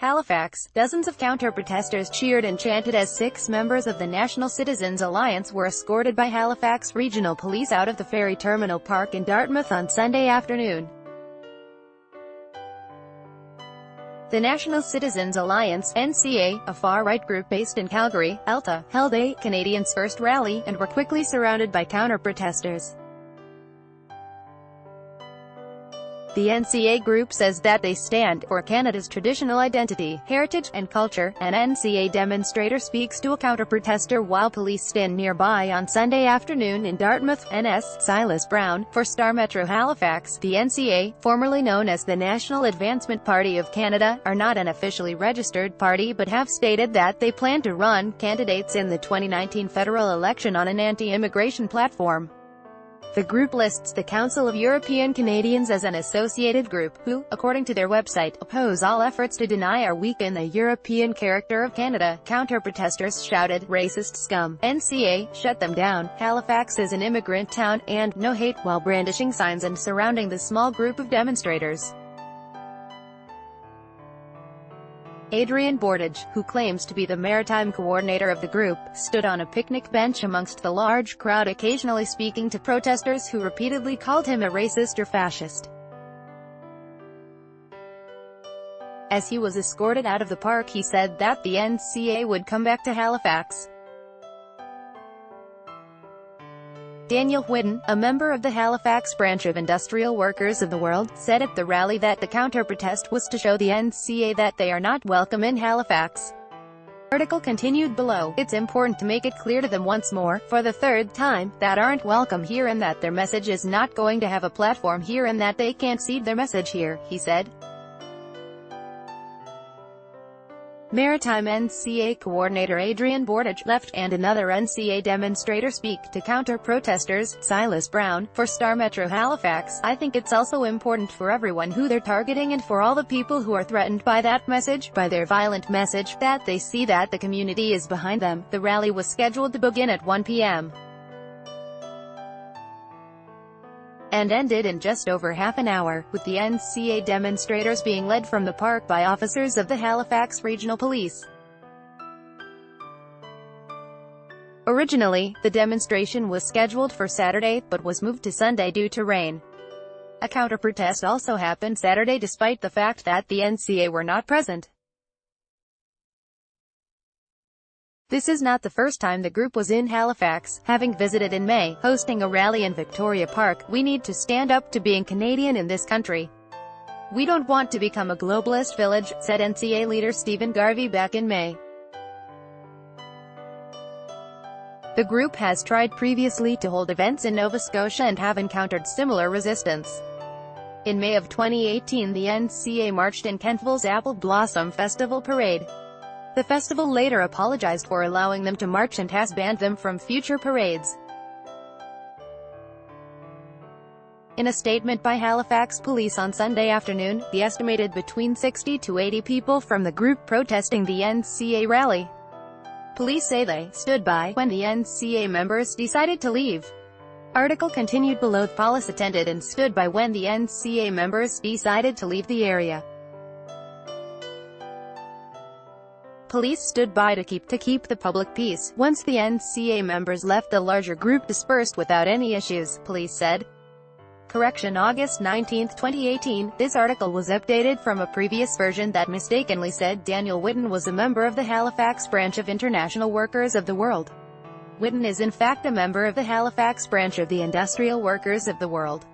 Halifax, dozens of counter-protesters cheered and chanted as 6 members of the National Citizens Alliance were escorted by Halifax Regional Police out of the ferry terminal park in Dartmouth on Sunday afternoon. The National Citizens Alliance (NCA), a far-right group based in Calgary, Alberta, held a Canadians First rally, and were quickly surrounded by counter-protesters. The NCA group says that they stand for Canada's traditional identity, heritage, and culture. An NCA demonstrator speaks to a counter-protester while police stand nearby on Sunday afternoon in Dartmouth. NS Silas Brown, for Star Metro Halifax. The NCA, formerly known as the National Advancement Party of Canada, are not an officially registered party but have stated that they plan to run candidates in the 2019 federal election on an anti-immigration platform. The group lists the Council of European Canadians as an associated group, who, according to their website, oppose all efforts to deny or weaken the European character of Canada. Counter-protesters shouted, "Racist scum! NCA, shut them down! Halifax is an immigrant town," and "No hate," while brandishing signs and surrounding the small group of demonstrators. Adrian Bordage, who claims to be the maritime coordinator of the group, stood on a picnic bench amongst the large crowd, occasionally speaking to protesters who repeatedly called him a racist or fascist. As he was escorted out of the park, he said that the NCA would come back to Halifax. Daniel Whitten, a member of the Halifax branch of Industrial Workers of the World, said at the rally that the counter-protest was to show the NCA that they are not welcome in Halifax. The article continued below. "It's important to make it clear to them once more, for the third time, that aren't welcome here and that their message is not going to have a platform here and that they can't seed their message here," he said. Maritime NCA coordinator Adrian Bordage left, and another NCA demonstrator speak to counter-protesters. Silas Brown, for Star Metro Halifax, "I think it's also important for everyone who they're targeting and for all the people who are threatened by that message, by their violent message, that they see that the community is behind them." The rally was scheduled to begin at 1 p.m. and ended in just over half an hour, with the NCA demonstrators being led from the park by officers of the Halifax Regional Police. Originally, the demonstration was scheduled for Saturday, but was moved to Sunday due to rain. A counter-protest also happened Saturday despite the fact that the NCA were not present. This is not the first time the group was in Halifax, having visited in May, hosting a rally in Victoria Park. "We need to stand up to being Canadian in this country. We don't want to become a globalist village," said NCA leader Stephen Garvey back in May. The group has tried previously to hold events in Nova Scotia and have encountered similar resistance. In May of 2018, the NCA marched in Kentville's Apple Blossom Festival parade. The festival later apologized for allowing them to march and has banned them from future parades. In a statement by Halifax police on Sunday afternoon, they estimated between 60 to 80 people from the group protesting the NCA rally. Police say they stood by when the NCA members decided to leave. Article continued below. Police attended and stood by when the NCA members decided to leave the area. Police stood by to keep the public peace. Once the NCA members left, the larger group dispersed without any issues, police said. Correction: August 19, 2018. This article was updated from a previous version that mistakenly said Daniel Whitten was a member of the Halifax branch of International Workers of the World. Whitten is in fact a member of the Halifax branch of the Industrial Workers of the World.